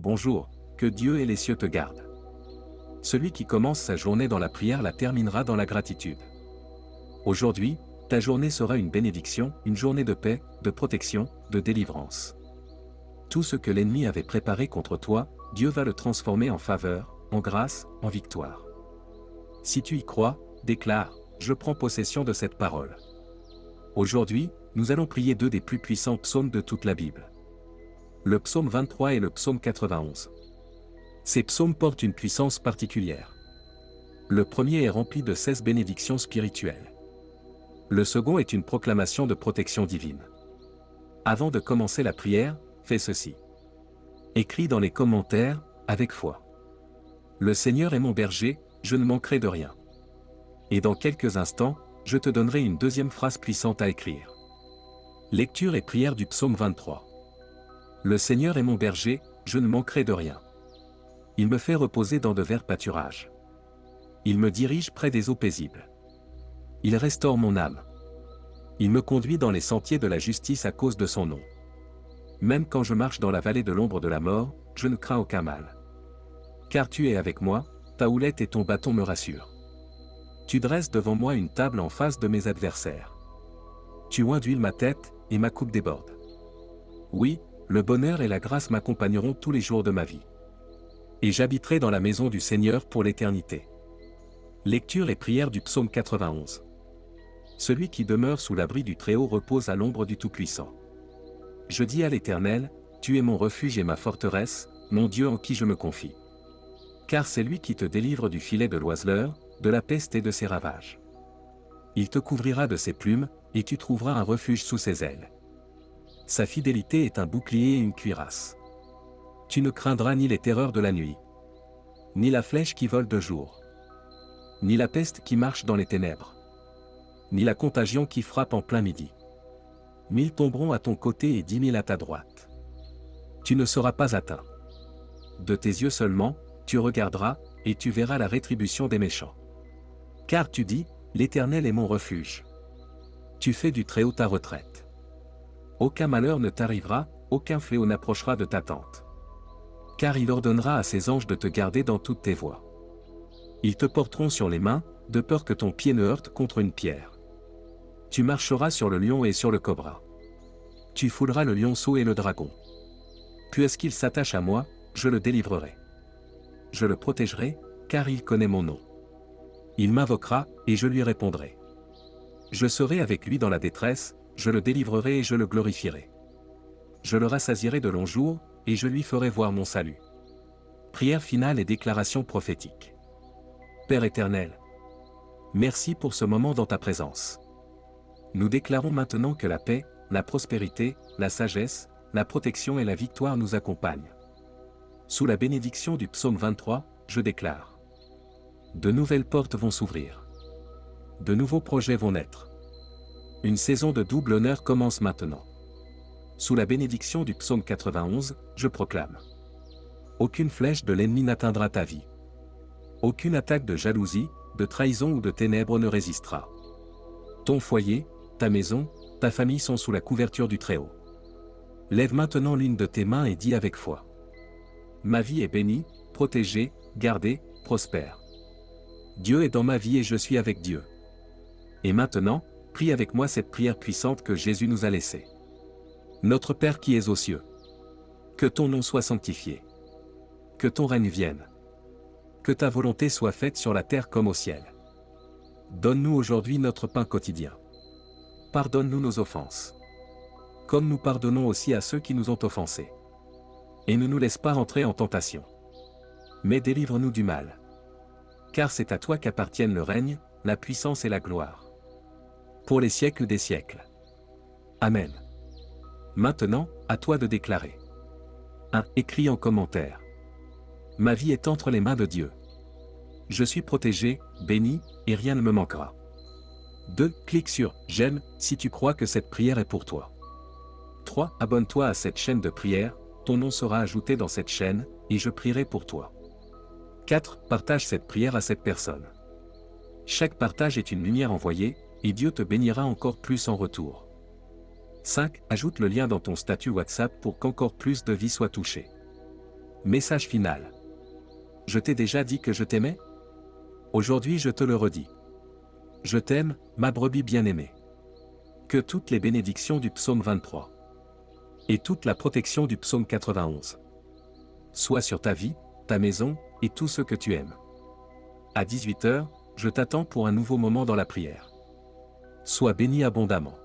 Bonjour, que Dieu et les cieux te gardent. Celui qui commence sa journée dans la prière la terminera dans la gratitude. Aujourd'hui, ta journée sera une bénédiction, une journée de paix, de protection, de délivrance. Tout ce que l'ennemi avait préparé contre toi, Dieu va le transformer en faveur, en grâce, en victoire. Si tu y crois, déclare, je prends possession de cette parole. Aujourd'hui, nous allons prier deux des plus puissants psaumes de toute la Bible. Le psaume 23 et le psaume 91. Ces psaumes portent une puissance particulière. Le premier est rempli de 16 bénédictions spirituelles. Le second est une proclamation de protection divine. Avant de commencer la prière, fais ceci. Écris dans les commentaires, avec foi. Le Seigneur est mon berger, je ne manquerai de rien. Et dans quelques instants, je te donnerai une deuxième phrase puissante à écrire. Lecture et prière du psaume 23. Le Seigneur est mon berger, je ne manquerai de rien. Il me fait reposer dans de verts pâturages. Il me dirige près des eaux paisibles. Il restaure mon âme. Il me conduit dans les sentiers de la justice à cause de son nom. Même quand je marche dans la vallée de l'ombre de la mort, je ne crains aucun mal. Car tu es avec moi, ta houlette et ton bâton me rassurent. Tu dresses devant moi une table en face de mes adversaires. Tu induis ma tête, et ma coupe déborde. Oui, le bonheur et la grâce m'accompagneront tous les jours de ma vie. Et j'habiterai dans la maison du Seigneur pour l'éternité. Lecture et prière du psaume 91. Celui qui demeure sous l'abri du Très-Haut repose à l'ombre du Tout-Puissant. Je dis à l'Éternel, tu es mon refuge et ma forteresse, mon Dieu en qui je me confie. Car c'est lui qui te délivre du filet de l'oiseleur, de la peste et de ses ravages. Il te couvrira de ses plumes, et tu trouveras un refuge sous ses ailes. Sa fidélité est un bouclier et une cuirasse. Tu ne craindras ni les terreurs de la nuit, ni la flèche qui vole de jour, ni la peste qui marche dans les ténèbres, ni la contagion qui frappe en plein midi. 1000 tomberont à ton côté et 10 000 à ta droite. Tu ne seras pas atteint. De tes yeux seulement, tu regarderas, et tu verras la rétribution des méchants. Car tu dis, l'Éternel est mon refuge. Tu fais du Très-Haut ta retraite. Aucun malheur ne t'arrivera, aucun fléau n'approchera de ta tente. Car il ordonnera à ses anges de te garder dans toutes tes voies. Ils te porteront sur les mains, de peur que ton pied ne heurte contre une pierre. Tu marcheras sur le lion et sur le cobra. Tu fouleras le lionceau et le dragon. Puisqu'il s'attache à moi, je le délivrerai. Je le protégerai, car il connaît mon nom. Il m'invoquera, et je lui répondrai. Je serai avec lui dans la détresse, je le délivrerai et je le glorifierai. Je le rassasierai de longs jours, et je lui ferai voir mon salut. Prière finale et déclaration prophétique. Père éternel, merci pour ce moment dans ta présence. Nous déclarons maintenant que la paix, la prospérité, la sagesse, la protection et la victoire nous accompagnent. Sous la bénédiction du psaume 23, je déclare. De nouvelles portes vont s'ouvrir. De nouveaux projets vont naître. Une saison de double honneur commence maintenant. Sous la bénédiction du psaume 91, je proclame. Aucune flèche de l'ennemi n'atteindra ta vie. Aucune attaque de jalousie, de trahison ou de ténèbres ne résistera. Ton foyer, ta maison, ta famille sont sous la couverture du Très-Haut. Lève maintenant l'une de tes mains et dis avec foi. Ma vie est bénie, protégée, gardée, prospère. Dieu est dans ma vie et je suis avec Dieu. Et maintenant, prie avec moi cette prière puissante que Jésus nous a laissée. Notre Père qui es aux cieux. Que ton nom soit sanctifié. Que ton règne vienne. Que ta volonté soit faite sur la terre comme au ciel. Donne-nous aujourd'hui notre pain quotidien. Pardonne-nous nos offenses. Comme nous pardonnons aussi à ceux qui nous ont offensés. Et ne nous laisse pas entrer en tentation. Mais délivre-nous du mal. Car c'est à toi qu'appartiennent le règne, la puissance et la gloire. Pour les siècles des siècles. Amen. Maintenant, à toi de déclarer. 1. Écris en commentaire. Ma vie est entre les mains de Dieu. Je suis protégé, béni, et rien ne me manquera. 2. Clique sur « J'aime » si tu crois que cette prière est pour toi. 3. Abonne-toi à cette chaîne de prière, ton nom sera ajouté dans cette chaîne, et je prierai pour toi. 4. Partage cette prière à cette personne. Chaque partage est une lumière envoyée, et Dieu te bénira encore plus en retour. 5. Ajoute le lien dans ton statut WhatsApp pour qu'encore plus de vies soient touchées. Message final. Je t'ai déjà dit que je t'aimais? Aujourd'hui je te le redis. Je t'aime, ma brebis bien-aimée. Que toutes les bénédictions du psaume 23 et toute la protection du psaume 91 soient sur ta vie, ta maison, et tout ce que tu aimes. À 18 h, je t'attends pour un nouveau moment dans la prière. Sois béni abondamment.